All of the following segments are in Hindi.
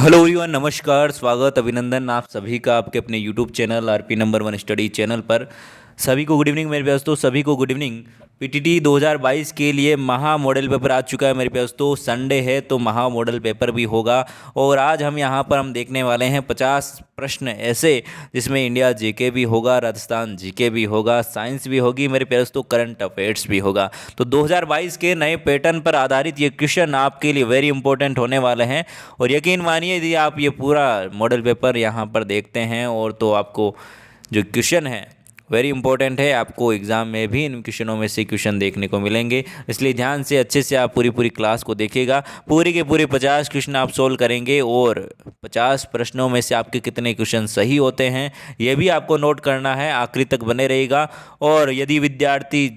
हेलो एवरीवन, नमस्कार, स्वागत, अभिनंदन आप सभी का आपके अपने YouTube channel RP number one study channel पर। सभी को गुड इवनिंग मेरे दोस्तों, सभी को गुड इवनिंग। पीटीटी 2022 के लिए महा मॉडल पेपर आ चुका है मेरे दोस्तों। संडे है तो महा मॉडल पेपर भी होगा और आज हम देखने वाले हैं 50 प्रश्न ऐसे जिसमें इंडिया जीके भी होगा, राजस्थान जीके भी होगा, साइंस भी होगी मेरे दोस्तों, करंट अफेयर्स भी होगा। तो 2022 के नए पैटर्न पर आधारित ये क्वेश्चन आपके लिए वेरी इंपॉर्टेंट होने वाले हैं। और यकीन मानिए यदि आप ये पूरा मॉडल पेपर यहाँ पर देखते हैं और तो आपको जो क्वेश्चन है वेरी इंपॉर्टेंट है, आपको एग्ज़ाम में भी इन क्वेश्चनों में से क्वेश्चन देखने को मिलेंगे। इसलिए ध्यान से अच्छे से आप पूरी क्लास को देखिएगा। पूरी के पूरे 50 क्वेश्चन आप सोल्व करेंगे और 50 प्रश्नों में से आपके कितने क्वेश्चन सही होते हैं ये भी आपको नोट करना है। आखिरी तक बने रहिएगा। और यदि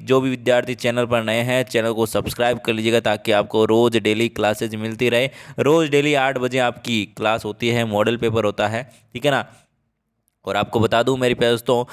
जो भी विद्यार्थी चैनल पर नए हैं, चैनल को सब्सक्राइब कर लीजिएगा ताकि आपको रोज़ डेली क्लासेज मिलती रहे। रोज़ डेली 8 बजे आपकी क्लास होती है, मॉडल पेपर होता है, ठीक है ना। और आपको बता दूं मेरे प्यारे दोस्तों,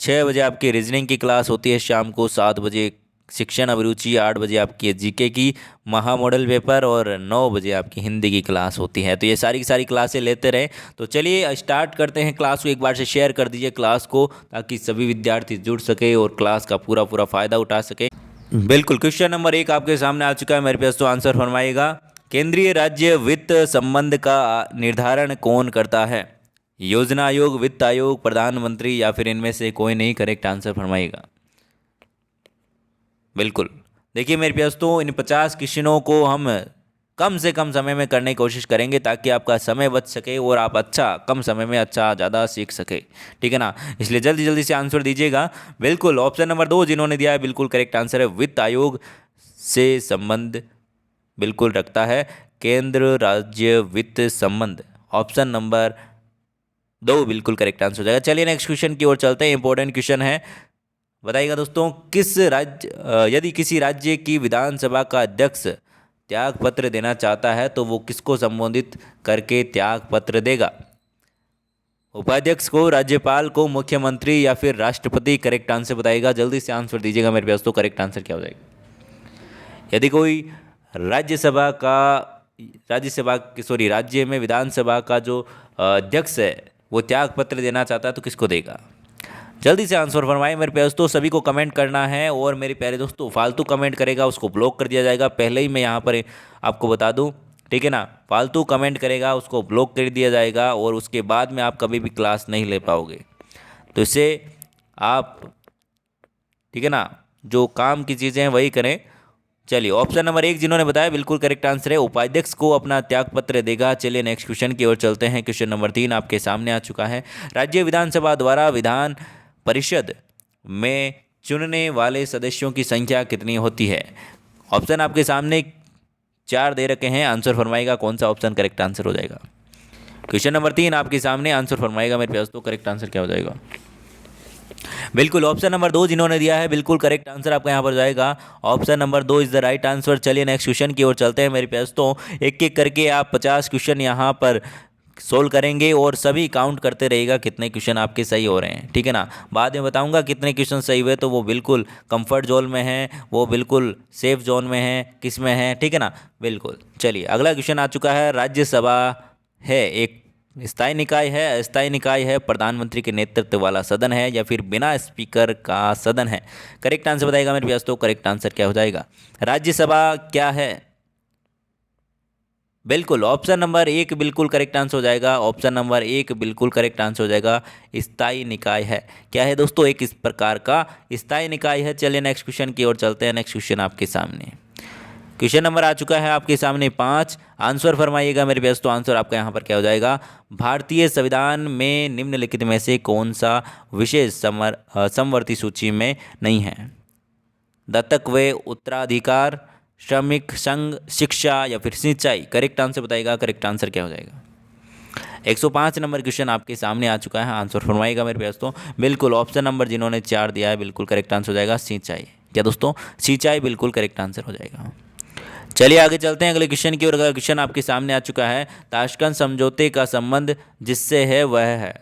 6 बजे आपकी रीजनिंग की क्लास होती है, शाम को 7 बजे शिक्षण अभिरुचि, 8 बजे आपकी जीके की महा मॉडल पेपर और 9 बजे आपकी हिंदी की क्लास होती है। तो ये सारी की सारी क्लासें लेते रहे। तो चलिए स्टार्ट करते हैं क्लास को। एक बार से शेयर कर दीजिए क्लास को ताकि सभी विद्यार्थी जुड़ सके और क्लास का पूरा फ़ायदा उठा सके। बिल्कुल, क्वेश्चन नंबर 1 आपके सामने आ चुका है मेरे पास, तो आंसर फरमाइएगा। केंद्रीय राज्य वित्त संबंध का निर्धारण कौन करता है? योजना आयोग, वित्त आयोग, प्रधानमंत्री या फिर इनमें से कोई नहीं? करेक्ट आंसर फरमाइएगा। बिल्कुल, देखिए मेरे दोस्तों, इन 50 क्वेश्चनों को हम कम से कम समय में करने की कोशिश करेंगे ताकि आपका समय बच सके और आप कम समय में ज़्यादा सीख सके, ठीक है ना। इसलिए जल्दी जल्दी से आंसर दीजिएगा। बिल्कुल, ऑप्शन नंबर 2 जिन्होंने दिया है बिल्कुल करेक्ट आंसर है। वित्त आयोग से संबंध बिल्कुल रखता है, केंद्र राज्य वित्त संबंध। ऑप्शन नंबर 2 बिल्कुल करेक्ट आंसर हो जाएगा। चलिए नेक्स्ट क्वेश्चन की ओर चलते हैं। इंपॉर्टेंट क्वेश्चन है, बताइएगा दोस्तों, यदि किसी राज्य की विधानसभा का अध्यक्ष त्याग पत्र देना चाहता है तो वो किसको संबोधित करके त्याग पत्र देगा? उपाध्यक्ष को, राज्यपाल को, मुख्यमंत्री या फिर राष्ट्रपति? करेक्ट आंसर बताइएगा, जल्दी से आंसर दीजिएगा मेरे दोस्तों। करेक्ट आंसर क्या हो जाएगा? यदि कोई राज्य में विधानसभा का जो अध्यक्ष है वो त्याग पत्र देना चाहता है तो किसको देगा? जल्दी से आंसर फरमाएं मेरे प्यारे दोस्तों। सभी को कमेंट करना है और मेरे प्यारे दोस्तों फालतू कमेंट करेगा उसको ब्लॉक कर दिया जाएगा। पहले ही मैं यहाँ पर आपको बता दूँ, ठीक है ना। फालतू कमेंट करेगा उसको ब्लॉक कर दिया जाएगा और उसके बाद में आप कभी भी क्लास नहीं ले पाओगे। तो इससे आप, ठीक है ना, जो काम की चीज़ें हैं वही करें। चलिए, ऑप्शन नंबर 1 जिन्होंने बताया बिल्कुल करेक्ट आंसर है, उपाध्यक्ष को अपना त्याग पत्र देगा। चलिए नेक्स्ट क्वेश्चन की ओर चलते हैं। क्वेश्चन नंबर 3 आपके सामने आ चुका है। राज्य विधानसभा द्वारा विधान परिषद में चुनने वाले सदस्यों की संख्या कितनी होती है? ऑप्शन आपके सामने 4 दे रखे हैं, आंसर फरमाइएगा कौन सा ऑप्शन करेक्ट आंसर हो जाएगा। क्वेश्चन नंबर 3 आपके सामने, आंसर फरमाइएगा मेरे प्यारे दोस्तों। करेक्ट आंसर क्या हो जाएगा? बिल्कुल, ऑप्शन नंबर 2 जिन्होंने दिया है बिल्कुल करेक्ट आंसर आपका यहाँ पर जाएगा। Option number 2 is the right answer. चलिए नेक्स्ट क्वेश्चन की ओर चलते हैं मेरे प्यारे दोस्तों। एक एक करके आप 50 क्वेश्चन यहाँ पर सोल्व करेंगे और सभी काउंट करते रहिएगा कितने क्वेश्चन आपके सही हो रहे हैं, ठीक है ना। बाद में बताऊंगा कितने क्वेश्चन सही हुए तो वो बिल्कुल कंफर्ट जोन में हैं, वो बिल्कुल सेफ जोन में हैं, किस में हैं, ठीक है ना। बिल्कुल, चलिए अगला क्वेश्चन आ चुका है। राज्यसभा है एक स्थायी निकाय है, अस्थायी निकाय है, प्रधानमंत्री के नेतृत्व वाला सदन है या फिर बिना स्पीकर का सदन है? करेक्ट आंसर बताएगा मेरे दोस्तों। करेक्ट आंसर क्या हो जाएगा? राज्यसभा क्या है? बिल्कुल, ऑप्शन नंबर 1 बिल्कुल करेक्ट आंसर हो जाएगा। ऑप्शन नंबर 1 बिल्कुल करेक्ट आंसर हो जाएगा। स्थायी निकाय है। क्या है दोस्तों? एक इस प्रकार का स्थायी निकाय है। चलिए नेक्स्ट क्वेश्चन की ओर चलते हैं। नेक्स्ट क्वेश्चन आपके सामने, क्वेश्चन नंबर आ चुका है आपके सामने 5, आंसर फरमाइएगा मेरे प्यारे दोस्तों। आंसर आपका यहाँ पर क्या हो जाएगा? भारतीय संविधान में निम्नलिखित में से कौन सा विशेष समवर्ती सूची में नहीं है? दत्तक व उत्तराधिकार, श्रमिक संघ, शिक्षा या फिर सिंचाई? करेक्ट आंसर बताइएगा। करेक्ट आंसर क्या हो जाएगा? 105 नंबर क्वेश्चन आपके सामने आ चुका है, आंसर फरमाइएगा मेरे प्यारे दोस्तों। बिल्कुल, ऑप्शन नंबर जिन्होंने 4 दिया है बिल्कुल करेक्ट आंसर हो जाएगा, सिंचाई। क्या दोस्तों? सिंचाई बिल्कुल करेक्ट आंसर हो जाएगा। चलिए आगे चलते हैं अगले क्वेश्चन की ओर। अगला क्वेश्चन आपके सामने आ चुका है। ताशकंद समझौते का संबंध जिससे है वह है?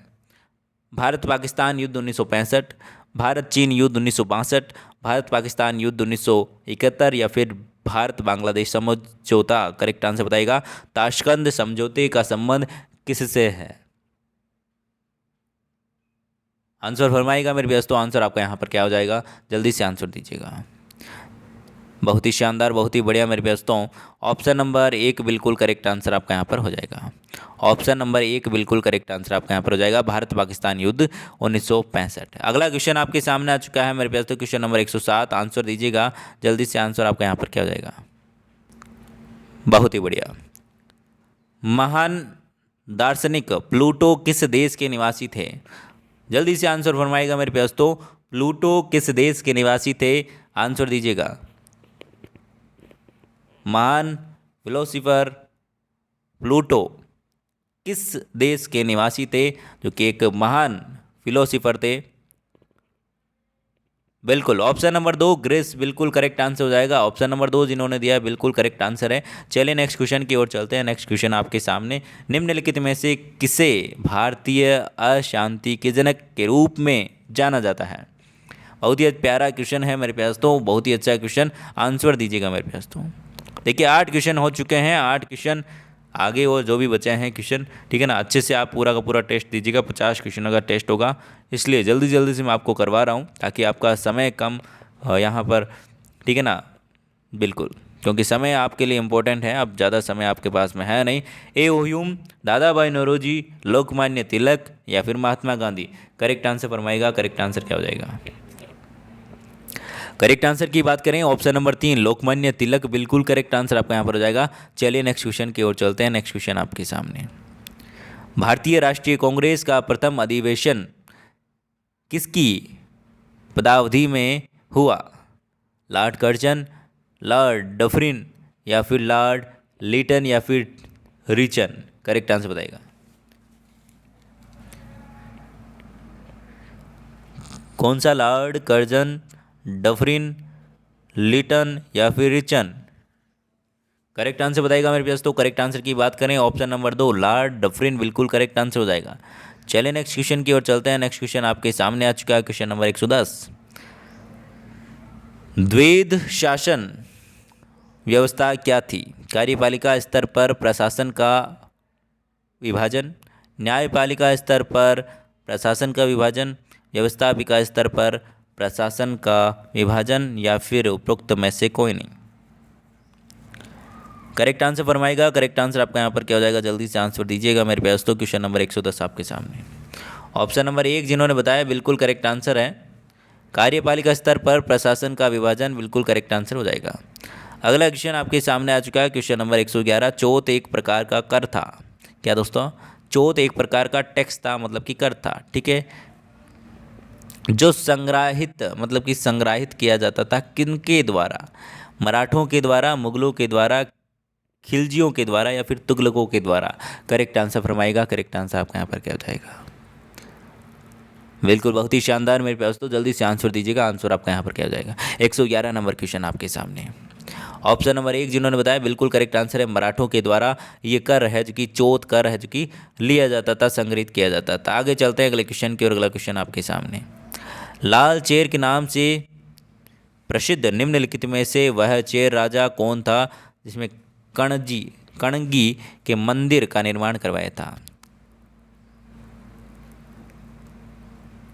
भारत पाकिस्तान युद्ध 1965, भारत चीन युद्ध 1962, भारत पाकिस्तान युद्ध 1971 या फिर भारत बांग्लादेश समझौता करेक्ट आंसर बताइएगा। ताशकंद समझौते का संबंध किससे है? आंसर फरमाइएगा मेरे व्यस्त। तो आंसर आपका यहाँ पर क्या हो जाएगा, जल्दी से आंसर दीजिएगा। बहुत ही शानदार, बहुत ही बढ़िया मेरे व्यस्तों। ऑप्शन नंबर 1 बिल्कुल करेक्ट आंसर आपका यहाँ पर हो जाएगा। ऑप्शन नंबर 1 बिल्कुल करेक्ट आंसर आपका यहाँ पर हो जाएगा, भारत पाकिस्तान युद्ध 1965। अगला क्वेश्चन आपके सामने आ चुका है मेरे व्यस्तों, क्वेश्चन नंबर 107। आंसर दीजिएगा जल्दी से। आंसर आपका यहाँ पर क्या हो जाएगा? बहुत ही बढ़िया। महान दार्शनिक प्लूटो किस देश के निवासी थे? जल्दी से आंसर फरमाइएगा मेरे व्यस्तों। प्लूटो किस देश के निवासी थे? आंसर दीजिएगा। महान फिलोसोफर प्लूटो किस देश के निवासी थे? जो कि एक महान फिलोसोफर थे। बिल्कुल ऑप्शन नंबर 2 ग्रीस बिल्कुल करेक्ट आंसर हो जाएगा। ऑप्शन नंबर 2 जिन्होंने दिया है बिल्कुल करेक्ट आंसर है। चलिए नेक्स्ट क्वेश्चन की ओर चलते हैं। नेक्स्ट क्वेश्चन आपके सामने, निम्नलिखित में से किसे भारतीय अशांति के जनक के रूप में जाना जाता है? बहुत ही प्यारा क्वेश्चन है मेरे प्यास, तो बहुत ही अच्छा क्वेश्चन। आंसर दीजिएगा मेरे प्यास। तो देखिए 8 क्वेश्चन हो चुके हैं, 8 क्वेश्चन आगे और जो भी बचे हैं क्वेश्चन, ठीक है ना। अच्छे से आप पूरा का पूरा टेस्ट दीजिएगा। 50 क्वेश्चन का टेस्ट होगा, इसलिए जल्दी जल्दी से मैं आपको करवा रहा हूँ ताकि आपका समय कम यहाँ पर, ठीक है ना। बिल्कुल, क्योंकि समय आपके लिए इम्पोर्टेंट है। अब ज़्यादा समय आपके पास में है नहीं। ए ह्यूम, दादा भाई नौरोजी, लोकमान्य तिलक या फिर महात्मा गांधी? करेक्ट आंसर फरमाएगा। करेक्ट आंसर क्या हो जाएगा? करेक्ट आंसर की बात करें ऑप्शन नंबर 3 लोकमान्य तिलक बिल्कुल करेक्ट आंसर आपका यहाँ पर हो जाएगा। चलिए नेक्स्ट क्वेश्चन की ओर चलते हैं। नेक्स्ट क्वेश्चन आपके सामने, भारतीय राष्ट्रीय कांग्रेस का प्रथम अधिवेशन किसकी पदावधि में हुआ? लॉर्ड कर्जन, लॉर्ड डफरिन या फिर लॉर्ड लीटन या फिर रिचन? करेक्ट आंसर बताएगा। कौन सा? लॉर्ड कर्जन, डफरिन, लीटन या फिर रिचन? करेक्ट आंसर बताएगा मेरे पास। तो करेक्ट आंसर की बात करें ऑप्शन नंबर 2 लॉर्ड डफरिन बिल्कुल करेक्ट आंसर हो जाएगा। चलिए नेक्स्ट क्वेश्चन की ओर चलते हैं। नेक्स्ट क्वेश्चन आपके सामने आ चुका है, क्वेश्चन नंबर 110। द्वैध शासन व्यवस्था क्या थी? कार्यपालिका स्तर पर प्रशासन का विभाजन, न्यायपालिका स्तर पर प्रशासन का विभाजन, व्यवस्थापिका स्तर पर प्रशासन का विभाजन या फिर उपरोक्त में से कोई नहीं? करेक्ट आंसर फरमाएगा। करेक्ट आंसर आपका यहाँ पर क्या हो जाएगा? जल्दी से आंसर दीजिएगा मेरे पास। तो क्वेश्चन नंबर 110 आपके सामने, ऑप्शन नंबर 1 जिन्होंने बताया बिल्कुल करेक्ट आंसर है। कार्यपालिका स्तर पर प्रशासन का विभाजन बिल्कुल करेक्ट आंसर हो जाएगा। अगला क्वेश्चन आपके सामने आ चुका है, क्वेश्चन नंबर 111। चौथ एक प्रकार का कर था। क्या दोस्तों? चौथ एक प्रकार का टैक्स था, मतलब कि कर था, ठीक है, जो संग्रहित मतलब कि संग्रहित किया जाता था किनके द्वारा? मराठों के द्वारा, मुगलों के द्वारा, खिलजियों के द्वारा या फिर तुगलकों के द्वारा? करेक्ट आंसर फरमाएगा। करेक्ट आंसर आपका यहाँ पर क्या हो जाएगा? बिल्कुल बहुत ही शानदार मेरे पास। तो जल्दी से आंसर दीजिएगा। आंसर आपका यहाँ पर क्या हो जाएगा? 111 नंबर क्वेश्चन आपके सामने, ऑप्शन नंबर 1 जिन्होंने बताया बिल्कुल करेक्ट आंसर है। मराठों के द्वारा ये कर है जो कि चौथ कर है जो कि लिया जाता था, संग्रहित किया जाता था। आगे चलते हैं अगले क्वेश्चन की और अगला क्वेश्चन आपके सामने, लाल चेर के नाम से प्रसिद्ध निम्नलिखित में से वह चेर राजा कौन था जिसमें कणगी के मंदिर का निर्माण करवाया था?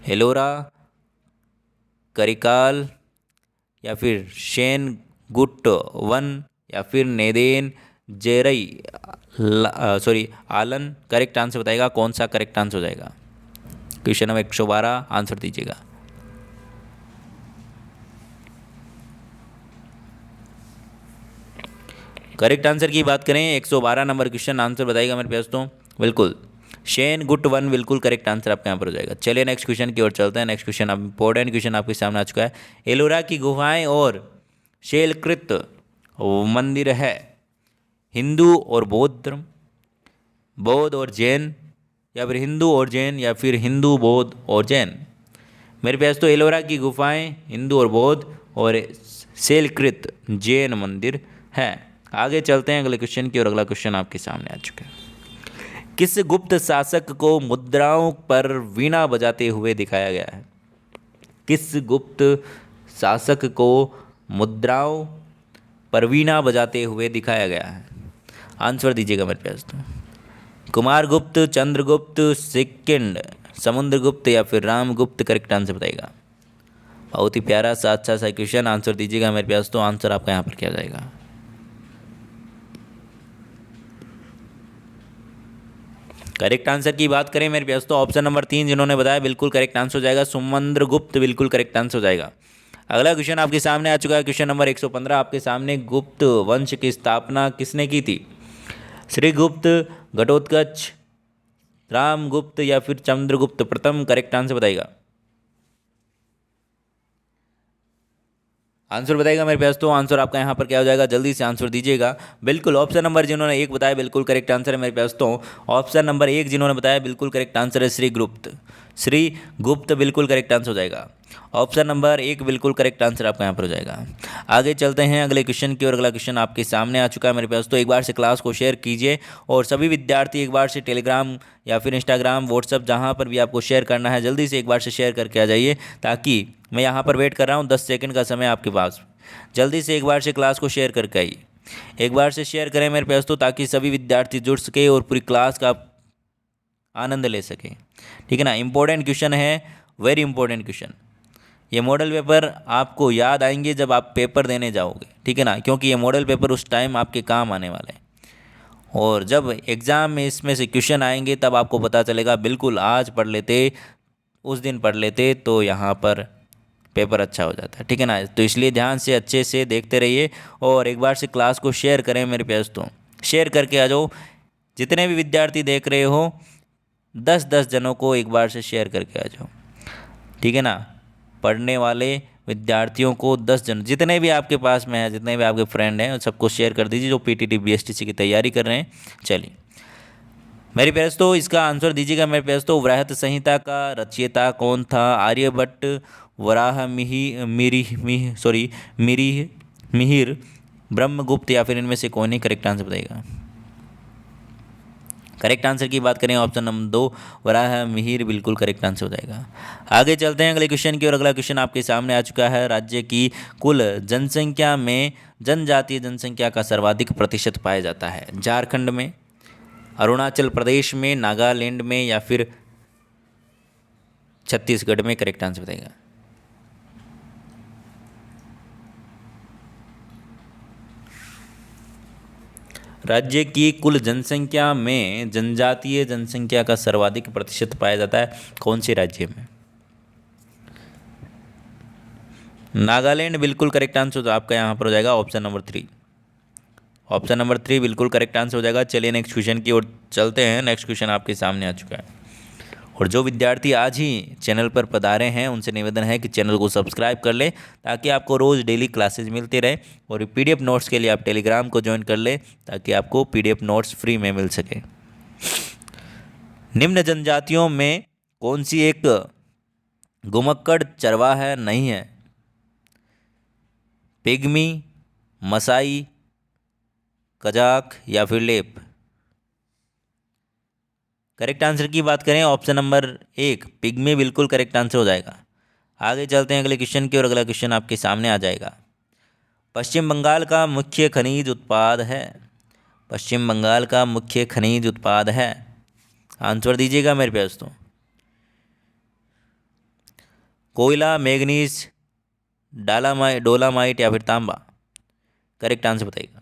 हेलोरा, करिकाल या फिर शेन गुट वन या फिर नेदेन जेरई आलन? करेक्ट आंसर बताएगा। कौन सा करेक्ट आंसर हो जाएगा? क्वेश्चन नंबर 112 आंसर दीजिएगा। करेक्ट आंसर की बात करें 112 नंबर क्वेश्चन आंसर बताएगा मेरे पास। तो बिल्कुल शेन गुट वन बिल्कुल करेक्ट आंसर आपका यहाँ पर हो जाएगा। चलिए नेक्स्ट क्वेश्चन की ओर चलते हैं। नेक्स्ट क्वेश्चन अब इंपॉर्टेंट क्वेश्चन आपके सामने आ चुका है। एलोरा की गुफाएं और शैलकृत मंदिर है हिंदू और बौद्ध धर्म, बौद्ध और जैन या फिर हिंदू और जैन या फिर हिंदू बौद्ध और जैन? मेरे पास तो एलोरा की गुफाएं हिंदू और बौद्ध और शैलकृत जैन मंदिर है। आगे चलते हैं अगले क्वेश्चन की और अगला क्वेश्चन आपके सामने आ चुका है। किस गुप्त शासक को मुद्राओं पर वीणा बजाते हुए दिखाया गया है? किस गुप्त शासक को मुद्राओं परवीना बजाते हुए दिखाया गया है? आंसर दीजिएगा मेरे प्यारे दोस्तों। कुमारगुप्त, चंद्रगुप्त, सेकंड समुद्रगुप्त या फिर रामगुप्त? करेक्ट आंसर बताइएगा। बहुत ही प्यारा सा अच्छा सा क्वेश्चन, आंसर दीजिएगा मेरे प्यारे दोस्तों। आंसर आपका यहाँ पर क्या जाएगा? करेक्ट आंसर की बात करें मेरे प्यारे दोस्तों, ऑप्शन नंबर 3 जिन्होंने बताया बिल्कुल करेक्ट आंसर हो जाएगा, समुद्रगुप्त बिल्कुल करेक्ट आंसर हो जाएगा। अगला क्वेश्चन आपके सामने आ चुका है, क्वेश्चन नंबर 115 आपके सामने। गुप्त वंश की स्थापना किसने की थी? श्रीगुप्त, घटोत्कच, रामगुप्त या फिर चंद्रगुप्त प्रथम? करेक्ट आंसर बताइएगा। आंसर बताइएगा मेरे प्यारे दोस्तों। आंसर आपका यहाँ पर क्या हो जाएगा? जल्दी से आंसर दीजिएगा। बिल्कुल ऑप्शन नंबर जिन्होंने 1 बताया बिल्कुल करेक्ट आंसर है मेरे प्यारे दोस्तों। ऑप्शन नंबर 1 जिन्होंने बताया बिल्कुल करेक्ट आंसर है श्रीगुप्त। श्रीगुप्त बिल्कुल करेक्ट आंसर हो जाएगा। ऑप्शन नंबर 1 बिल्कुल करेक्ट आंसर आपका यहाँ पर हो जाएगा। आगे चलते हैं अगले क्वेश्चन की और अगला क्वेश्चन आपके सामने आ चुका है मेरे प्यारे दोस्तों। एक बार से क्लास को शेयर कीजिए और सभी विद्यार्थी एक बार से टेलीग्राम या फिर इंस्टाग्राम, व्हाट्सअप जहाँ पर भी आपको शेयर करना है जल्दी से एक बार से शेयर करके आ जाइए, ताकि मैं यहाँ पर वेट कर रहा हूँ 10 सेकंड का समय आपके पास। जल्दी से एक बार से क्लास को शेयर करके आइए। एक बार से शेयर करें मेरे प्यारे दोस्तों, ताकि सभी विद्यार्थी जुड़ सके और पूरी क्लास का आनंद ले सके। ठीक है ना। इंपॉर्टेंट क्वेश्चन है, वेरी इंपॉर्टेंट क्वेश्चन। ये मॉडल पेपर आपको याद आएंगे जब आप पेपर देने जाओगे, ठीक है ना, क्योंकि ये मॉडल पेपर उस टाइम आपके काम आने वाले हैं। और जब एग्ज़ाम में इसमें से क्वेश्चन आएंगे तब आपको पता चलेगा, बिल्कुल आज पढ़ लेते, उस दिन पढ़ लेते तो यहाँ पर पेपर अच्छा हो जाता है। ठीक है ना। तो इसलिए ध्यान से अच्छे से देखते रहिए और एक बार से क्लास को शेयर करें मेरे प्यारे दोस्तों। शेयर करके आ जाओ। जितने भी विद्यार्थी देख रहे हो 10-10 जनों को एक बार से शेयर करके आ जाओ। ठीक है ना। पढ़ने वाले विद्यार्थियों को 10 जन, जितने भी आपके पास में हैं, जितने भी आपके फ्रेंड हैं, सबको शेयर कर दीजिए जो पीटीटी बीएसटीसी की तैयारी कर रहे हैं। चलिए मेरे प्यारे दोस्तों, इसका आंसर दीजिएगा मेरे प्यारे दोस्तों। वृहत संहिता का रचयिता कौन था? आर्यभट्ट, वराह मिहिर, ब्रह्मगुप्त या फिर इनमें से कौन? ही करेक्ट आंसर बताइएगा। करेक्ट आंसर की बात करें ऑप्शन नंबर 2 वराह मिहिर बिल्कुल करेक्ट आंसर हो जाएगा। आगे चलते हैं अगले क्वेश्चन की और अगला क्वेश्चन आपके सामने आ चुका है। राज्य की कुल जनसंख्या में जनजातीय जनसंख्या का सर्वाधिक प्रतिशत पाया जाता है? झारखंड में, अरुणाचल प्रदेश में, नागालैंड में या फिर छत्तीसगढ़ में? करेक्ट आंसर बताइएगा। राज्य की कुल जनसंख्या में जनजातीय जनसंख्या का सर्वाधिक प्रतिशत पाया जाता है कौन से राज्य में? नागालैंड बिल्कुल करेक्ट आंसर आपका यहाँ पर हो जाएगा। ऑप्शन नंबर 3, ऑप्शन नंबर 3 बिल्कुल करेक्ट आंसर हो जाएगा। चलिए नेक्स्ट क्वेश्चन की ओर चलते हैं। नेक्स्ट क्वेश्चन आपके सामने आ चुका है और जो विद्यार्थी आज ही चैनल पर पधारे हैं उनसे निवेदन है कि चैनल को सब्सक्राइब कर लें, ताकि आपको रोज़ डेली क्लासेज मिलते रहे। और पीडीएफ नोट्स के लिए आप टेलीग्राम को ज्वाइन कर लें, ताकि आपको पीडीएफ नोट्स फ्री में मिल सके। निम्न जनजातियों में कौन सी एक घुमक्कड़ चरवाहा नहीं है? पिग्मी, मसाई, कजाक या फिर लेप? करेक्ट आंसर की बात करें ऑप्शन नंबर 1 पिग्मी बिल्कुल करेक्ट आंसर हो जाएगा। आगे चलते हैं अगले क्वेश्चन की और अगला क्वेश्चन आपके सामने आ जाएगा। पश्चिम बंगाल का मुख्य खनिज उत्पाद है? पश्चिम बंगाल का मुख्य खनिज उत्पाद है? आंसर दीजिएगा मेरे प्यारे दोस्तों। कोयला, मैग्नीज, डोलामाइट या फिर तांबा? करेक्ट आंसर बताइएगा।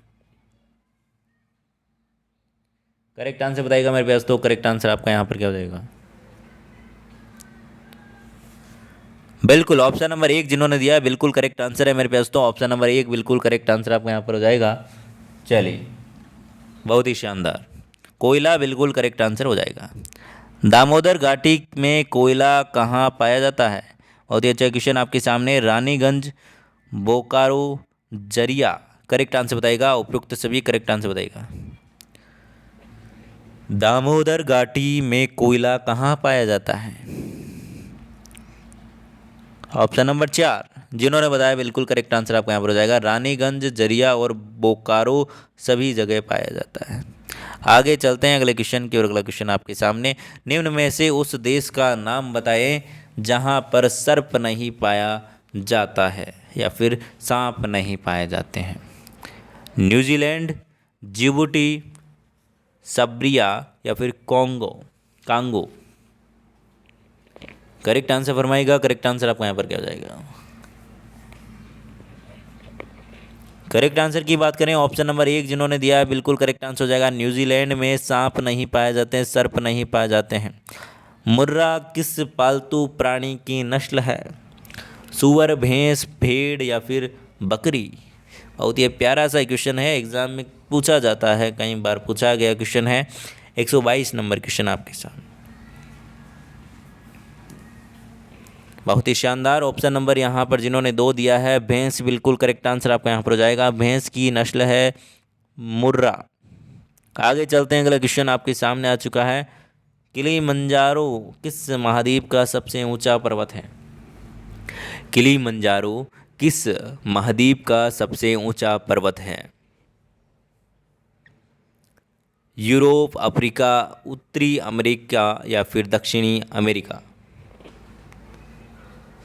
करेक्ट आंसर बताइएगा मेरे प्यारे दोस्तों। करेक्ट आंसर आपका यहाँ पर क्या हो जाएगा? बिल्कुल ऑप्शन नंबर 1 जिन्होंने दिया है बिल्कुल करेक्ट आंसर है मेरे प्यारे दोस्तों। ऑप्शन नंबर 1 बिल्कुल करेक्ट आंसर आपका यहाँ पर हो जाएगा। चलिए बहुत ही शानदार, कोयला बिल्कुल करेक्ट आंसर हो जाएगा। दामोदर घाटी में कोयला कहाँ पाया जाता है? बहुत ही अच्छा क्वेश्चन आपके सामने। रानीगंज, बोकारो, जरिया? करेक्ट आंसर बताइएगा। उपयुक्त सभी करेक्ट आंसर बताइएगा। दामोदर घाटी में कोयला कहाँ पाया जाता है? ऑप्शन नंबर 4 जिन्होंने बताया बिल्कुल करेक्ट आंसर आपका यहाँ पर हो जाएगा। रानीगंज, जरिया और बोकारो सभी जगह पाया जाता है। आगे चलते हैं अगले क्वेश्चन की और अगला क्वेश्चन आपके सामने। निम्न में से उस देश का नाम बताएं जहाँ पर सर्प नहीं पाया जाता है या फिर सांप नहीं पाए जाते हैं? न्यूजीलैंड, जिबूटी, सब्रिया या फिर कॉन्गो, कांगो। करेक्ट आंसर फरमाइएगा। करेक्ट आंसर आपका यहाँ पर क्या हो जाएगा? करेक्ट आंसर की बात करें, ऑप्शन नंबर 1 जिन्होंने दिया है बिल्कुल करेक्ट आंसर हो जाएगा। न्यूजीलैंड में सांप नहीं पाए जाते हैं, सर्प नहीं पाए जाते हैं। मुर्रा किस पालतू प्राणी की नस्ल है? सूअर, भैंस, भेड़ या फिर बकरी। बहुत ही प्यारा सा क्वेश्चन है, एग्जाम में पूछा जाता है, कई बार पूछा गया क्वेश्चन है। 122 नंबर क्वेश्चन आपके सामने। बहुत ही शानदार। ऑप्शन नंबर यहाँ पर जिन्होंने 2 दिया है, भैंस, बिल्कुल करेक्ट आंसर आपका यहाँ पर हो जाएगा। भैंस की नस्ल है मुर्रा। आगे चलते हैं, अगला क्वेश्चन आपके सामने आ चुका है। किलिमंजारो किस महाद्वीप का सबसे ऊंचा पर्वत है? किलिमंजारो किस महाद्वीप का सबसे ऊंचा पर्वत है? यूरोप, अफ्रीका, उत्तरी अमेरिका या फिर दक्षिणी अमेरिका।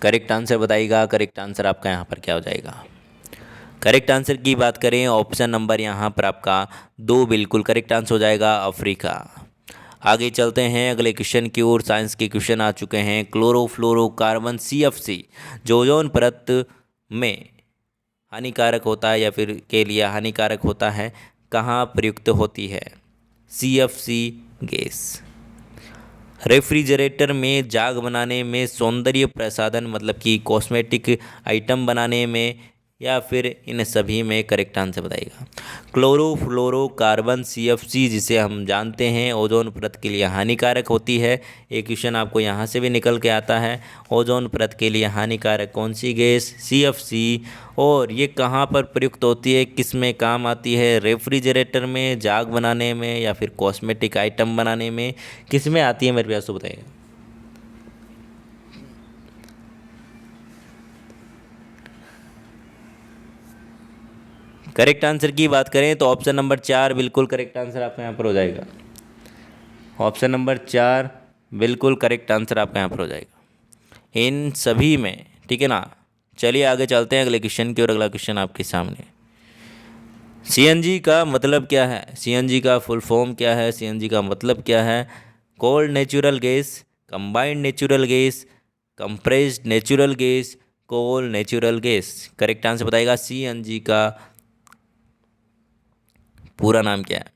करेक्ट आंसर बताइएगा। करेक्ट आंसर आपका यहाँ पर क्या हो जाएगा? करेक्ट आंसर की बात करें, ऑप्शन नंबर यहाँ पर आपका 2 बिल्कुल करेक्ट आंसर हो जाएगा, अफ्रीका। आगे चलते हैं अगले क्वेश्चन की ओर। साइंस के क्वेश्चन आ चुके हैं। क्लोरोफ्लोरोकार्बन CFC जो ओजोन परत में हानिकारक होता है या फिर के लिए हानिकारक होता है, कहाँ प्रयुक्त होती है? CFC गैस रेफ्रिजरेटर में, जाग बनाने में, सौंदर्य प्रसाधन मतलब कि कॉस्मेटिक आइटम बनाने में, या फिर इन सभी में। करेक्ट आंसर बताइएगा। क्लोरोफ्लोरोकार्बन CFC जिसे हम जानते हैं ओजोन परत के लिए हानिकारक होती है। एक क्वेश्चन आपको यहाँ से भी निकल के आता है, ओजोन परत के लिए हानिकारक कौन सी गैस? CFC। और ये कहाँ पर प्रयुक्त होती है, किस में काम आती है? रेफ्रिजरेटर में, जाग बनाने में या फिर कॉस्मेटिक आइटम बनाने में, किस में आती है मेरे प्यास तो बताइए। करेक्ट आंसर की बात करें तो ऑप्शन नंबर 4 बिल्कुल करेक्ट आंसर आपका यहाँ पर हो जाएगा। ऑप्शन नंबर 4 बिल्कुल करेक्ट आंसर आपका यहाँ पर हो जाएगा इन सभी में, ठीक है ना। चलिए आगे चलते हैं अगले क्वेश्चन की और। अगला क्वेश्चन आपके सामने, CNG का मतलब क्या है? CNG का फुल फॉर्म क्या है? CNG का मतलब क्या है? Cold natural gas, combined natural gas, compressed natural gas, coal natural gas. Correct answer बताइएगा। CNG का पूरा नाम क्या है?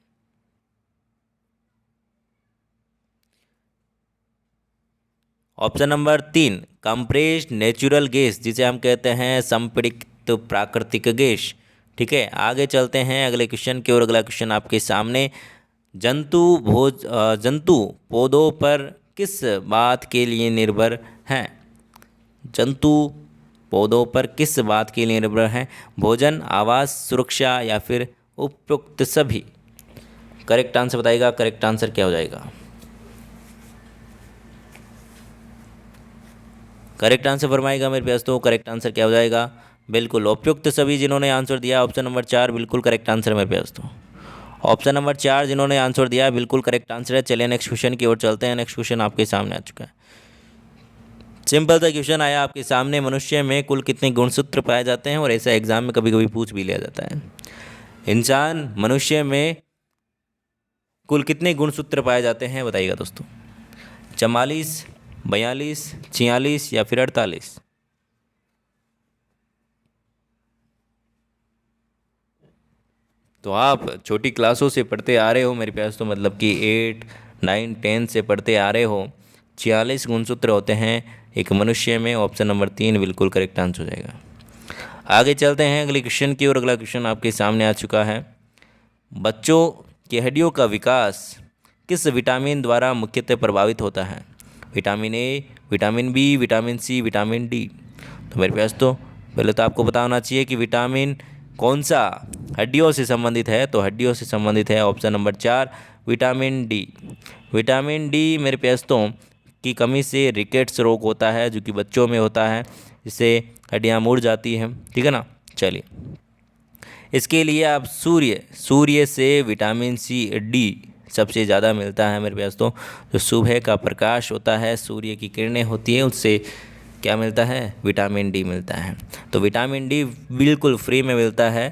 Option number 3 compressed natural gas जिसे हम कहते हैं संपीड़ित प्राकृतिक गैस, ठीक है। आगे चलते हैं अगले क्वेश्चन की ओर। अगला क्वेश्चन आपके सामने, जंतु पौधों पर किस बात के लिए निर्भर हैं? जंतु पौधों पर किस बात के लिए निर्भर हैं? भोजन, आवास, सुरक्षा या फिर उपयुक्त सभी। करेक्ट आंसर बताइएगा। करेक्ट आंसर क्या हो जाएगा? करेक्ट आंसर फरमाएगा मेरे प्यास तो। करेक्ट आंसर क्या हो जाएगा? बिल्कुल उपयुक्त सभी जिन्होंने आंसर दिया ऑप्शन नंबर 4 बिल्कुल करेक्ट आंसर है मेरे प्यास तो। ऑप्शन नंबर 4 जिन्होंने आंसर दिया बिल्कुल करेक्ट आंसर है। चलिए नेक्स्ट क्वेश्चन की ओर चलते हैं। नेक्स्ट क्वेश्चन आपके सामने आ चुका है। सिंपल सा क्वेश्चन आया आपके सामने, मनुष्य में कुल कितने गुणसूत्र पाए जाते हैं? और ऐसा एग्जाम में कभी कभी पूछ भी लिया जाता है। इंसान मनुष्य में कुल कितने गुणसूत्र पाए जाते हैं बताइएगा दोस्तों। 44, 42, 46 या फिर 48। तो आप छोटी क्लासों से पढ़ते आ रहे हो मेरे प्यास तो, मतलब कि 8, 9, 10 से पढ़ते आ रहे हो। 46 गुणसूत्र होते हैं एक मनुष्य में। ऑप्शन नंबर 3 बिल्कुल करेक्ट आंसर हो जाएगा। आगे चलते हैं अगले क्वेश्चन की और। अगला क्वेश्चन आपके सामने आ चुका है। बच्चों की हड्डियों का विकास किस विटामिन द्वारा मुख्यतः प्रभावित होता है? Vitamin A, vitamin B, vitamin C, vitamin D. तो मेरे पास तो पहले तो आपको पता होना चाहिए कि विटामिन कौन सा हड्डियों से संबंधित है। तो हड्डियों से संबंधित है option number 4 vitamin D. Vitamin D मेरे प्यास्तों की कमी से रिकेट्स रोग होता है जो कि बच्चों में होता है, जिससे हड्डियाँ मुड़ जाती हैं, ठीक है ना। चलिए इसके लिए आप सूर्य से विटामिन सी डी सबसे ज़्यादा मिलता है मेरे प्यास्तों। जो सुबह का प्रकाश होता है, सूर्य की किरणें होती हैं, उससे क्या मिलता है? विटामिन डी मिलता है। तो विटामिन डी बिल्कुल फ्री में मिलता है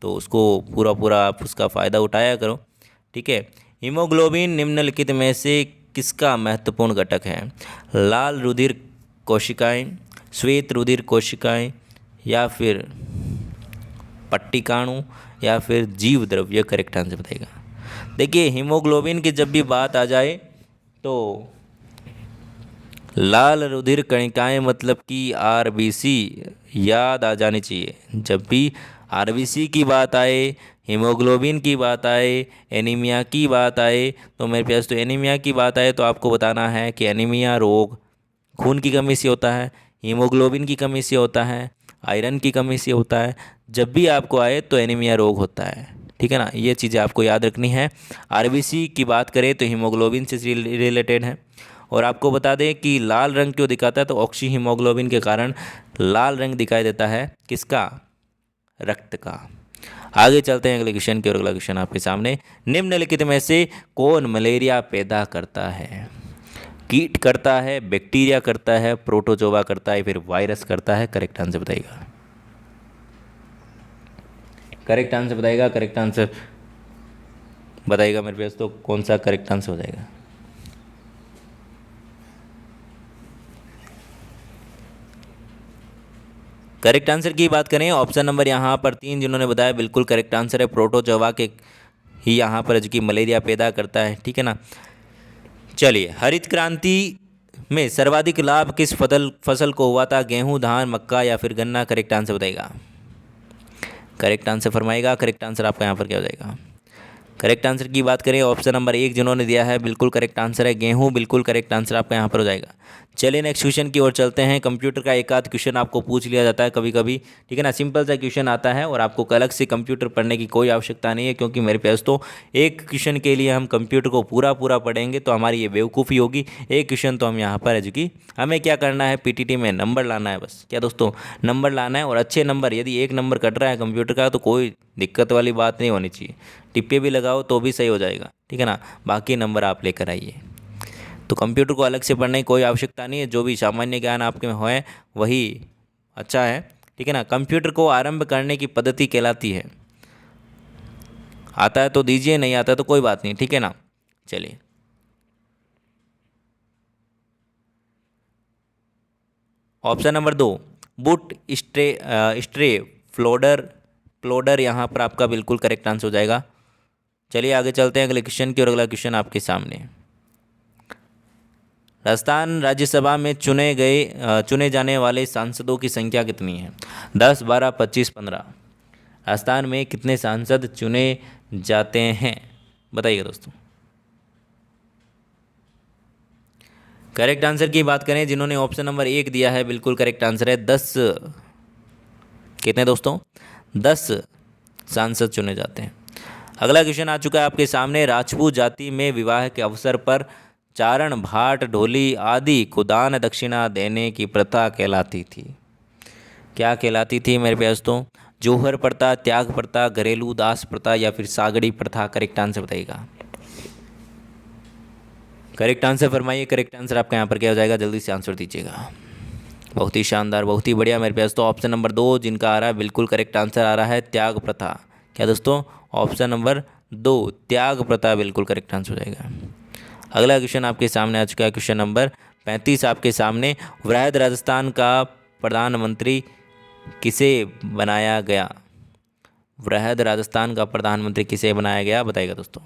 तो उसको पूरा पूरा आप उसका फ़ायदा उठाया करो। ठीक है। हीमोग्लोबिन निम्नलिखित में से किसका महत्वपूर्ण घटक है? लाल रुधिर कोशिकाएं, श्वेत रुधिर कोशिकाएं, या फिर पट्टिकाणु, या फिर जीव द्रव्य? करेक्ट आंसर बताएगा। देखिए हीमोग्लोबिन की जब भी बात आ जाए तो लाल रुधिर कणिकाएं मतलब कि आरबीसी याद आ जानी चाहिए। जब भी आरबीसी की बात आए, हीमोग्लोबिन की बात आए, एनीमिया की बात आए, तो मेरे पास तो एनीमिया की बात आए तो आपको बताना है कि एनीमिया रोग खून की कमी से होता है, हीमोग्लोबिन की कमी से होता है, आयरन की कमी से होता है। जब भी आपको आए तो एनीमिया रोग होता है। ठीक है ना, ये चीज़ें आपको याद रखनी है। आरबीसी की बात करें तो हीमोग्लोबिन से रिलेटेड है। और आपको बता दें कि लाल रंग क्यों दिखाता है, तो ऑक्सी हीमोग्लोबिन के कारण लाल रंग दिखाई देता है। किसका? रक्त का। आगे चलते हैं अगले क्वेश्चन की ओर। अगला क्वेश्चन आपके सामने, निम्नलिखित में से कौन मलेरिया पैदा करता है? कीट करता है, बैक्टीरिया करता है, प्रोटोजोआ करता है, फिर वायरस करता है? करेक्ट आंसर बताइएगा। करेक्ट आंसर बताइएगा। करेक्ट आंसर बताइएगा मेरे पास तो कौन सा करेक्ट आंसर हो जाएगा। करेक्ट आंसर की बात करें, ऑप्शन नंबर यहाँ पर 3 जिन्होंने बताया बिल्कुल करेक्ट आंसर है। प्रोटोजोआ के ही यहाँ पर जो कि मलेरिया पैदा करता है। ठीक है ना। चलिए, हरित क्रांति में सर्वाधिक लाभ किस फसल को हुआ था? गेहूं, धान, मक्का, या फिर गन्ना? करेक्ट आंसर बताइएगा। करेक्ट आंसर फरमाइएगा। करेक्ट आंसर आपका यहाँ पर क्या हो जाएगा? करेक्ट आंसर की बात करें, ऑप्शन नंबर 1 जिन्होंने दिया है बिल्कुल करेक्ट आंसर है गेहूं। बिल्कुल करेक्ट आंसर आपका यहाँ पर हो जाएगा। चलिए नेक्स्ट क्वेश्चन की ओर चलते हैं। कंप्यूटर का एक आध क्वेश्चन आपको पूछ लिया जाता है कभी कभी। ठीक है ना, सिंपल सा क्वेश्चन आता है और आपको अलग से कंप्यूटर पढ़ने की कोई आवश्यकता नहीं है, क्योंकि मेरे पास तो एक क्वेश्चन के लिए हम कंप्यूटर को पूरा पूरा पढ़ेंगे तो हमारी ये बेवकूफ़ी होगी। एक क्वेश्चन तो हम यहाँ पर है जो कि हमें क्या करना है, पीटीटी में नंबर लाना है। बस क्या दोस्तों, नंबर लाना है, और अच्छे नंबर। यदि एक नंबर कट रहा है कंप्यूटर का तो कोई दिक्कत वाली बात नहीं होनी चाहिए। टिप्पे भी लगाओ तो भी सही हो जाएगा। ठीक है ना, बाकी नंबर आप लेकर आइए। तो कंप्यूटर को अलग से पढ़ने की कोई आवश्यकता नहीं है। जो भी सामान्य ज्ञान आपके में है वही अच्छा है। ठीक है ना। कंप्यूटर को आरंभ करने की पद्धति कहलाती है। आता है तो दीजिए, नहीं आता तो कोई बात नहीं। ठीक है ना। चलिए, option number 2 boot stray folder यहाँ पर आपका बिल्कुल करेक्ट आंसर हो जाएगा। चलिए आगे चलते हैं अगले क्वेश्चन की और। अगला क्वेश्चन आपके सामने, राजस्थान राज्यसभा में चुने जाने वाले सांसदों की संख्या कितनी है? 10, 12, 25, 15? राजस्थान में कितने सांसद चुने जाते हैं बताइए दोस्तों। करेक्ट आंसर की बात करें, जिन्होंने ऑप्शन नंबर 1 दिया है बिल्कुल करेक्ट आंसर है 10। कितने दोस्तों? 10 सांसद चुने जाते हैं। अगला क्वेश्चन आ चुका है आपके सामने, राजपूत जाति में विवाह के अवसर पर चारण, भाट, ढोली आदि को दान दक्षिणा देने की प्रथा कहलाती थी। क्या कहलाती थी मेरे प्यास तो? जोहर प्रथा, त्याग प्रथा, घरेलू दास प्रथा, या फिर सागड़ी प्रथा? करेक्ट आंसर बताइएगा। करेक्ट आंसर फरमाइए। करेक्ट आंसर आपका यहाँ पर क्या हो जाएगा? जल्दी से आंसर दीजिएगा। बहुत ही शानदार, बहुत ही बढ़िया मेरे पास तो ऑप्शन नंबर 2 जिनका आ रहा है बिल्कुल करेक्ट आंसर आ रहा है, त्याग प्रथा। क्या दोस्तों? ऑप्शन नंबर 2 त्याग प्रथा बिल्कुल करेक्ट आंसर हो जाएगा। अगला क्वेश्चन आपके सामने आ चुका है, क्वेश्चन नंबर 35 आपके सामने, वृहद राजस्थान का प्रधानमंत्री किसे बनाया गया? वृहद राजस्थान का प्रधानमंत्री किसे बनाया गया बताइएगा दोस्तों।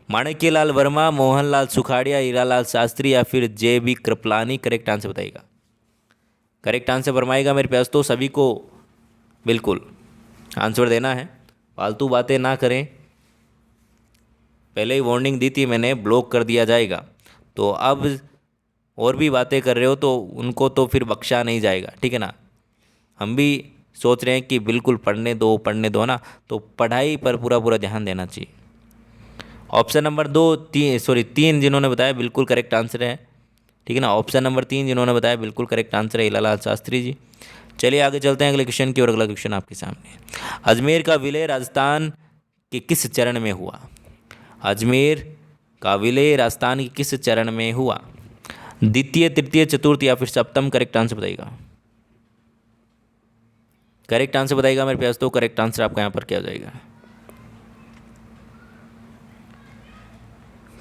माणिक्यलाल वर्मा, मोहनलाल सुखाड़िया, हीरालाल शास्त्री, या फिर जे.बी. कृपलानी? करेक्ट आंसर बताइएगा। करेक्ट आंसर फरमाएगा मेरे पास तो सभी को बिल्कुल आंसर देना है, फालतू बातें ना करें। पहले ही वार्निंग दी थी मैंने, ब्लॉक कर दिया जाएगा। तो अब और भी बातें कर रहे हो तो उनको तो फिर बख्शा नहीं जाएगा। ठीक है ना। हम भी सोच रहे हैं कि बिल्कुल पढ़ने दो ना, तो पढ़ाई पर पूरा पूरा ध्यान देना चाहिए। ऑप्शन नंबर 3 जिन्होंने बताया बिल्कुल करेक्ट आंसर है। ठीक है ना। ऑप्शन नंबर 3 जिन्होंने बताया बिल्कुल करेक्ट आंसर है, हीरालाल शास्त्री जी। चलिए आगे चलते हैं अगले क्वेश्चन की और। अगला क्वेश्चन आपके सामने, अजमेर का विलय राजस्थान के किस चरण में हुआ? अजमेर का विलय राजस्थान के किस चरण में हुआ? द्वितीय, तृतीय, चतुर्थ, या फिर सप्तम? करेक्ट आंसर बताइएगा। करेक्ट आंसर बताइएगा मेरे प्यास। तो करेक्ट आंसर आपका यहाँ पर क्या हो जाएगा?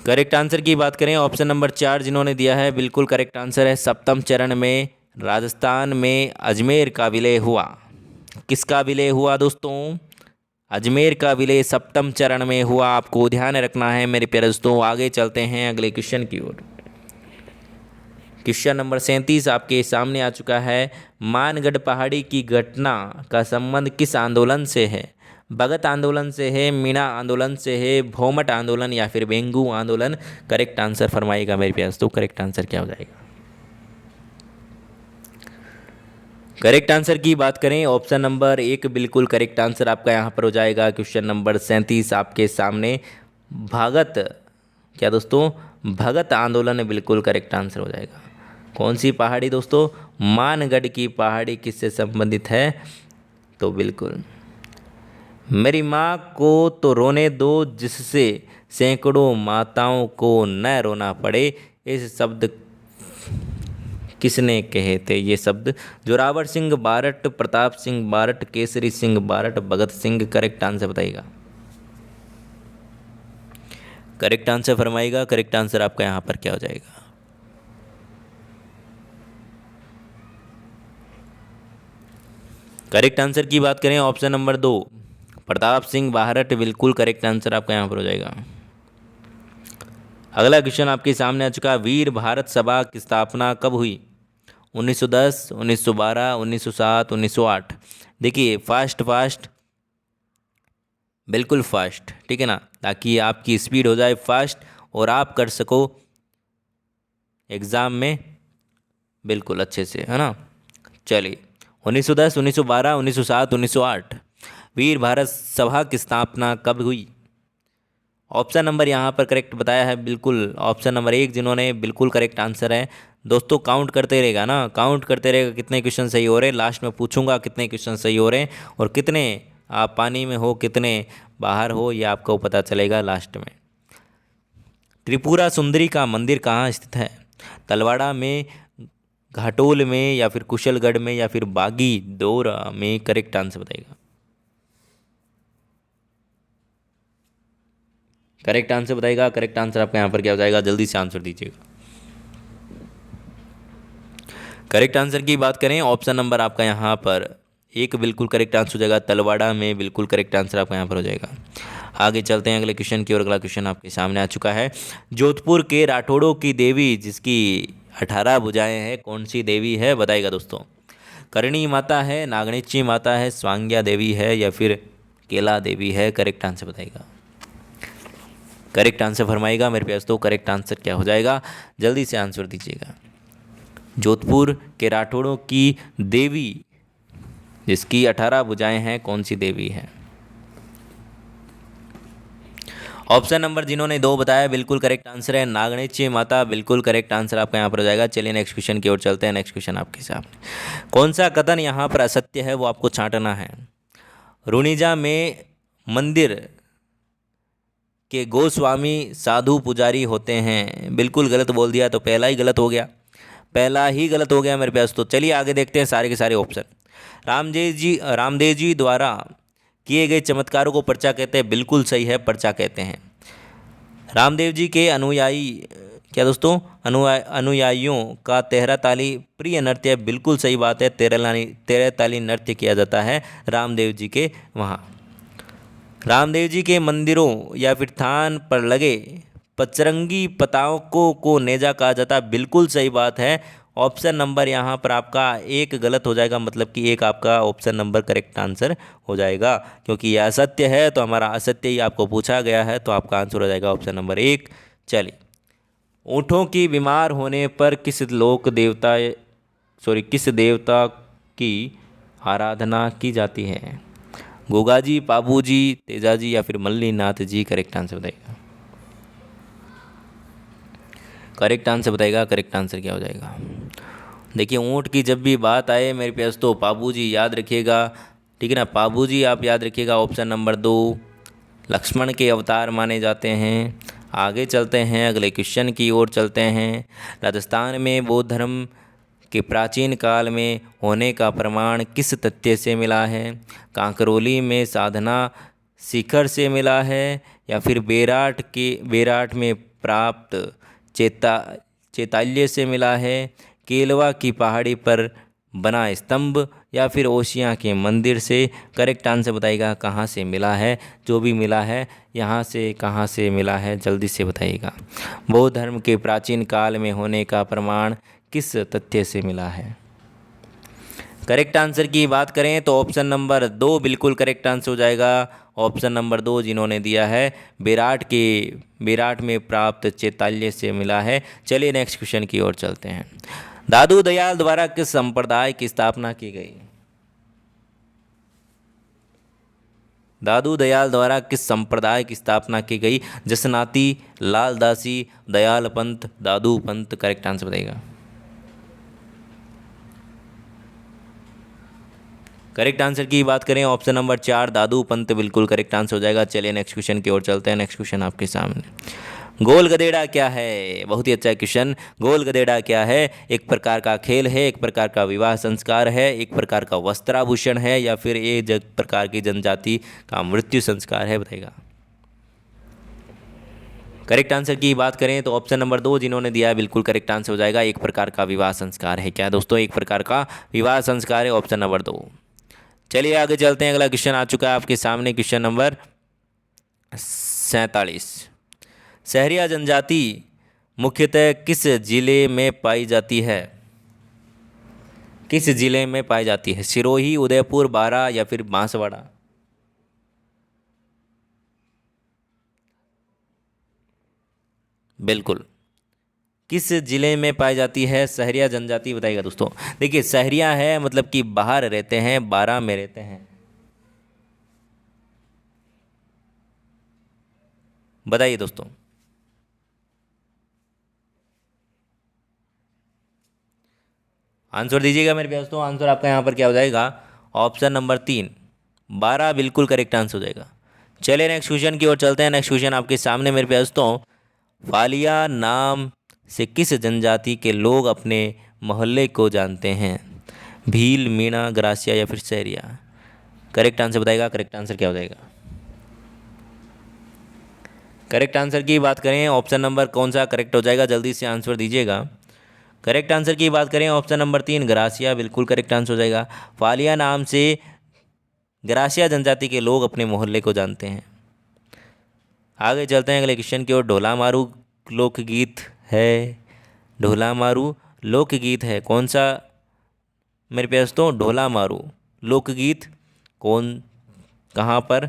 करेक्ट आंसर की बात करें, ऑप्शन नंबर 4 जिन्होंने दिया है, बिल्कुल करेक्ट आंसर है। सप्तम चरण में राजस्थान में अजमेर का विलय हुआ। किसका विलय हुआ दोस्तों? अजमेर का विलय सप्तम चरण में हुआ। आपको ध्यान रखना है मेरे प्यारे दोस्तों। आगे चलते हैं अगले क्वेश्चन की ओर। क्वेश्चन नंबर 37 आपके सामने आ चुका है। मानगढ़ पहाड़ी की घटना का संबंध किस आंदोलन से है? भगत आंदोलन से है, मीणा आंदोलन से है, भौमट आंदोलन या फिर बेंगू आंदोलन? करेक्ट आंसर फरमाइएगा मेरे प्यास। तो करेक्ट आंसर क्या हो जाएगा? करेक्ट आंसर की बात करें, ऑप्शन नंबर 1 बिल्कुल करेक्ट आंसर आपका यहाँ पर हो जाएगा। क्वेश्चन नंबर 37 आपके सामने भगत, क्या दोस्तों? भगत आंदोलन बिल्कुल करेक्ट आंसर हो जाएगा। कौन सी पहाड़ी दोस्तों? मानगढ़ की पहाड़ी किससे संबंधित है? तो बिल्कुल मेरी माँ को तो रोने दो जिससे सैकड़ों माताओं को न रोना पड़े, इस शब्द किसने कहे थे? ये शब्द जोरावर सिंह बारट, प्रताप सिंह बारट, केसरी सिंह बारट, भगत सिंह? करेक्ट आंसर बताइएगा। करेक्ट आंसर फरमाइएगा। करेक्ट आंसर आपका यहाँ पर क्या हो जाएगा? करेक्ट आंसर की बात करें, ऑप्शन नंबर 2 प्रताप सिंह बारट बिल्कुल करेक्ट आंसर आपका यहाँ पर हो जाएगा। अगला क्वेश्चन आपके सामने आ चुका है। वीर भारत सभा की स्थापना कब हुई? 1910, 1912, 1907, 1908? देखिए फास्ट फास्ट, बिल्कुल फास्ट, ठीक है ना, ताकि आपकी स्पीड हो जाए फास्ट और आप कर सको एग्ज़ाम में बिल्कुल अच्छे से, है ना। चलिए 1910, 1912, 1907, 1908 वीर भारत सभा की स्थापना कब हुई? ऑप्शन नंबर यहाँ पर करेक्ट बताया है, बिल्कुल ऑप्शन नंबर 1 जिन्होंने बिल्कुल करेक्ट आंसर है। दोस्तों काउंट करते रहेगा ना, काउंट करते रहेगा कितने क्वेश्चन सही हो रहे हैं। लास्ट में पूछूंगा कितने क्वेश्चन सही हो रहे हैं और कितने आप पानी में हो, कितने बाहर हो, ये आपको पता चलेगा लास्ट में। त्रिपुरा सुंदरी का मंदिर कहाँ स्थित है? तलवाड़ा में, घाटोल में या फिर कुशलगढ़ में या फिर बागी दोरा में? करेक्ट आंसर बताइएगा। करेक्ट आंसर बताइएगा। करेक्ट आंसर आपका यहाँ पर क्या हो जाएगा? जल्दी से आंसर दीजिएगा। करेक्ट आंसर की बात करें, ऑप्शन नंबर आपका यहाँ पर 1 बिल्कुल करेक्ट आंसर हो जाएगा। तलवाड़ा में बिल्कुल करेक्ट आंसर आपका यहाँ पर हो जाएगा। आगे चलते हैं अगले क्वेश्चन की ओर। अगला क्वेश्चन आपके सामने आ चुका है। जोधपुर के राठौड़ों की देवी जिसकी 18 भुजाएं हैं, कौन सी देवी है? बताइएगा दोस्तों। करणी माता है, नागणेची माता है, स्वांग्या देवी है या फिर केला देवी है? करेक्ट आंसर बताइएगा। करेक्ट आंसर फरमाइएगा मेरे प्यास। तो करेक्ट आंसर क्या हो जाएगा? जल्दी से आंसर दीजिएगा। जोधपुर के राठौड़ों की देवी जिसकी 18 भुजाएं हैं, कौन सी देवी है? ऑप्शन नंबर जिन्होंने 2 बताया बिल्कुल करेक्ट आंसर है नागणेची माता, बिल्कुल करेक्ट आंसर आपका यहाँ पर हो जाएगा। चलिए नेक्स्ट क्वेश्चन की ओर चलते हैं। नेक्स्ट क्वेश्चन आपके सामने, कौन सा कथन यहाँ पर असत्य है वो आपको छांटना है। रुणिजा में मंदिर के गोस्वामी साधु पुजारी होते हैं, बिल्कुल गलत बोल दिया तो पहला ही गलत हो गया, पहला ही गलत हो गया मेरे पास। तो चलिए आगे देखते हैं सारे के सारे ऑप्शन। रामदेव जी द्वारा किए गए चमत्कारों को पर्चा कहते हैं, बिल्कुल सही है, पर्चा कहते हैं। रामदेव जी के अनुयायी, क्या दोस्तों, अनुयायियों का तेरह ताली प्रिय नृत्य, बिल्कुल सही बात है। तेरह ताली नृत्य किया जाता है रामदेव जी के वहाँ। रामदेव जी के मंदिरों या फिर थान पर लगे पचरंगी पताकों को नेजा कहा जाता है, बिल्कुल सही बात है। ऑप्शन नंबर यहाँ पर आपका 1 गलत हो जाएगा, मतलब कि 1 आपका ऑप्शन नंबर करेक्ट आंसर हो जाएगा, क्योंकि यह असत्य है तो हमारा असत्य ही आपको पूछा गया है, तो आपका आंसर हो जाएगा ऑप्शन नंबर 1। चलिए, ऊँटों की बीमार होने पर किस देवता की आराधना की जाती है? गोगाजी, पाबूजी, तेजाजी या फिर मल्लीनाथ जी? करेक्ट आंसर बताइएगा। करेक्ट आंसर बताइएगा। करेक्ट आंसर क्या हो जाएगा? देखिए ऊँट की जब भी बात आए मेरे पास तो पाबूजी याद रखिएगा, ठीक है ना। पाबूजी आप याद रखिएगा। ऑप्शन नंबर 2 लक्ष्मण के अवतार माने जाते हैं। आगे चलते हैं, अगले क्वेश्चन की ओर चलते हैं। राजस्थान में बौद्ध धर्म कि प्राचीन काल में होने का प्रमाण किस तथ्य से मिला है? कांकरोली में साधना शिखर से मिला है, या फिर बेराट में प्राप्त चैताल्य से मिला है, केलवा की पहाड़ी पर बना स्तंभ, या फिर ओशिया के मंदिर से? करेक्ट आंसर बताइएगा कहाँ से मिला है। जो भी मिला है यहाँ से कहाँ से मिला है जल्दी से बताइएगा। बौद्ध धर्म के प्राचीन काल में होने का प्रमाण किस तथ्य से मिला है? करेक्ट आंसर की बात करें तो ऑप्शन नंबर 2 बिल्कुल करेक्ट आंसर हो जाएगा। ऑप्शन नंबर 2 जिन्होंने दिया है बेराट में प्राप्त चैताल्य से मिला है। चलिए नेक्स्ट क्वेश्चन की ओर चलते हैं। दादू दयाल द्वारा किस संप्रदाय की स्थापना की गई? दादू दयाल द्वारा किस संप्रदाय की स्थापना की गई? जसनाती, लालदासी, दयाल पंथ, दादू पंथ? करेक्ट आंसर बताइएगा। करेक्ट आंसर की बात करें ऑप्शन नंबर 4 दादू पंथ बिल्कुल करेक्ट आंसर हो जाएगा। चलिए नेक्स्ट क्वेश्चन की ओर चलते हैं। नेक्स्ट क्वेश्चन आपके सामने, गोल गधेड़ा क्या है? बहुत ही अच्छा क्वेश्चन। गोल गधेड़ा क्या है? एक प्रकार का खेल है, एक प्रकार का विवाह संस्कार है, एक प्रकार का वस्त्राभूषण है, या फिर एक प्रकार की जनजाति का मृत्यु संस्कार है? बताइएगा। करेक्ट आंसर की बात करें तो ऑप्शन नंबर 2 जिन्होंने दिया है बिल्कुल करेक्ट आंसर हो जाएगा। एक प्रकार का विवाह संस्कार है। क्या दोस्तों? एक प्रकार का विवाह संस्कार है, ऑप्शन नंबर 2। चलिए आगे चलते हैं। अगला क्वेश्चन आ चुका है आपके सामने, क्वेश्चन नंबर 47। सहरिया जनजाति मुख्यतः किस जिले में पाई जाती है? किस जिले में पाई जाती है? सिरोही, उदयपुर, बारा, या फिर बांसवाड़ा? बिल्कुल, किस जिले में पाई जाती है सहरिया जनजाति? बताइएगा दोस्तों। देखिए सहरिया है मतलब कि बाहर रहते हैं, बारा में रहते हैं। बताइए दोस्तों। आंसर दीजिएगा मेरे प्यार दोस्तों। आंसर आपका यहाँ पर क्या हो जाएगा? ऑप्शन नंबर 3 12 बिल्कुल करेक्ट आंसर हो जाएगा। चलिए नेक्स्ट क्वेश्चन की ओर चलते हैं। नेक्स्ट क्वेश्चन आपके सामने मेरे प्यार दोस्तों, फालिया नाम से किस जनजाति के लोग अपने मोहल्ले को जानते हैं? भील, मीणा, ग्रासिया, या फिर सहरिया? करेक्ट आंसर बताइएगा। करेक्ट आंसर क्या हो जाएगा? करेक्ट आंसर की बात करें ऑप्शन नंबर कौन सा करेक्ट हो जाएगा? जल्दी से आंसर दीजिएगा। करेक्ट आंसर की बात करें ऑप्शन नंबर 3 ग्रासिया बिल्कुल करेक्ट आंसर हो जाएगा। फालिया नाम से ग्रासिया जनजाति के लोग अपने मोहल्ले को जानते हैं। आगे चलते हैं अगले क्वेश्चन की ओर। ढोला मारू लोकगीत है। ढोला मारू लोकगीत है कौन सा मेरे प्यारे दोस्तों? ढोला मारू लोकगीत कौन कहाँ पर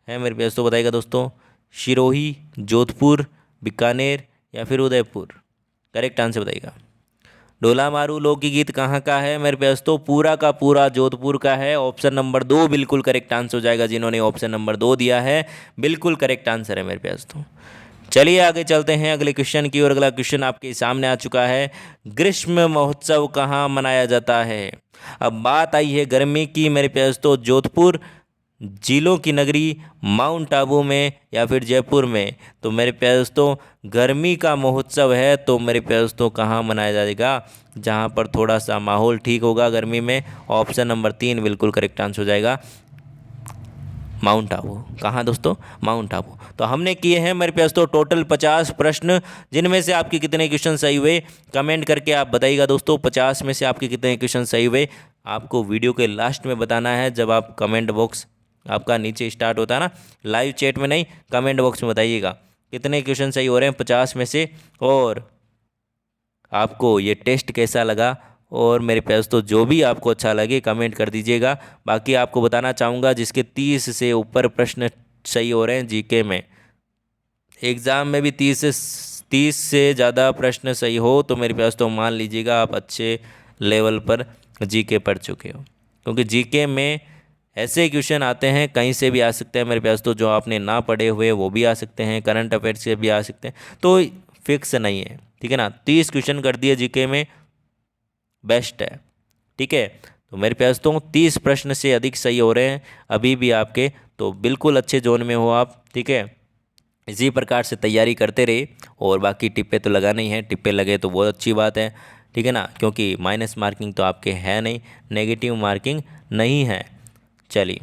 है मेरे प्यारे दोस्तों? बताइएगा दोस्तों। सिरोही, जोधपुर, बीकानेर, या फिर उदयपुर? करेक्ट आंसर बताइएगा। ढोला मारू लोकगीत कहाँ का है मेरे प्यारे दोस्तों? पूरा का पूरा जोधपुर का है। ऑप्शन नंबर 2 बिल्कुल करेक्ट आंसर हो जाएगा। जिन्होंने ऑप्शन नंबर 2 दिया है बिल्कुल करेक्ट आंसर है मेरे प्यारे दोस्तों। चलिए आगे चलते हैं अगले क्वेश्चन की ओर। अगला क्वेश्चन आपके सामने आ चुका है। ग्रीष्म महोत्सव कहाँ मनाया जाता है? अब बात आई है गर्मी की मेरे प्यारे दोस्तों। जोधपुर, झीलों की नगरी, माउंट आबू में, या फिर जयपुर में? तो मेरे प्यारे दोस्तों गर्मी का महोत्सव है तो मेरे प्यारे दोस्तों कहाँ मनाया जाएगा? जहाँ पर थोड़ा सा माहौल ठीक होगा गर्मी में। ऑप्शन नंबर 3 बिल्कुल करेक्ट आंसर हो जाएगा। माउंट आबू। कहाँ दोस्तों? माउंट आबू। तो हमने किए हैं मेरे प्यारे दोस्तों टोटल 50 प्रश्न, जिनमें से आपके कितने क्वेश्चन सही हुए कमेंट करके आप बताइएगा दोस्तों। 50 में से आपके कितने क्वेश्चन सही हुए आपको वीडियो के लास्ट में बताना है। जब आप कमेंट बॉक्स आपका नीचे स्टार्ट होता है ना, लाइव चैट में नहीं, कमेंट बॉक्स में बताइएगा कितने क्वेश्चन सही हो रहे हैं 50 में से, और आपको ये टेस्ट कैसा लगा। और मेरे प्यारे दोस्तों जो भी आपको अच्छा लगे कमेंट कर दीजिएगा। बाकी आपको बताना चाहूँगा जिसके 30 से ऊपर प्रश्न सही हो रहे हैं जीके में, एग्ज़ाम में भी 30 से ज़्यादा प्रश्न सही हो तो मेरे प्यारे दोस्तों मान लीजिएगा आप अच्छे लेवल पर जीके पढ़ चुके हो। क्योंकि जीके में ऐसे क्वेश्चन आते हैं कहीं से भी आ सकते हैं मेरे प्यारे दोस्तों, जो आपने ना पढ़े हुए वो भी आ सकते हैं, करंट अफेयर से भी आ सकते हैं, तो फिक्स नहीं है। ठीक है ना? 30 क्वेश्चन कर दिए जीके में, बेस्ट है। ठीक है? तो मेरे प्यारे दोस्तों 30 प्रश्न से अधिक सही हो रहे हैं अभी भी आपके, तो बिल्कुल अच्छे जोन में हो आप। ठीक है? इसी प्रकार से तैयारी करते रहे, और बाकी टिप्पे तो लगानी है, टिप्पे लगे तो बहुत अच्छी बात है। ठीक है ना, क्योंकि माइनस मार्किंग तो आपके है नहीं, नेगेटिव मार्किंग नहीं है। चलिए,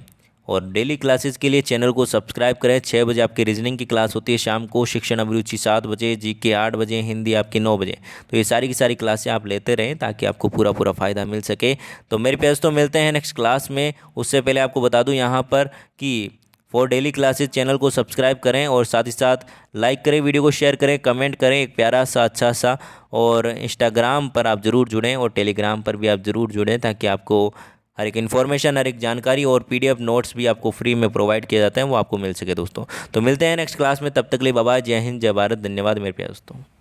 और डेली क्लासेस के लिए चैनल को सब्सक्राइब करें। 6 बजे आपकी रीजनिंग की क्लास होती है शाम को, शिक्षण अभिरुचि 7 बजे, जीके 8 बजे, हिंदी आपकी 9 बजे। तो ये सारी की सारी क्लासें आप लेते रहें ताकि आपको पूरा पूरा फ़ायदा मिल सके। तो मेरे प्यास तो मिलते हैं नेक्स्ट क्लास में। उससे पहले आपको बता दूं यहाँ पर कि फॉर डेली क्लासेस चैनल को सब्सक्राइब करें और साथ ही साथ लाइक करें, वीडियो को शेयर करें, कमेंट करें एक प्यारा सा अच्छा सा। और इंस्टाग्राम पर आप ज़रूर जुड़ें और टेलीग्राम पर भी आप ज़रूर जुड़ें ताकि आपको हर एक इन्फॉर्मेशन, हर एक जानकारी और पीडीएफ नोट्स भी आपको फ्री में प्रोवाइड किए जाते हैं, वो आपको मिल सके दोस्तों। तो मिलते हैं नेक्स्ट क्लास में, तब तक के लिए बाय बाय, जय हिंद, जय भारत, धन्यवाद मेरे प्यारे दोस्तों।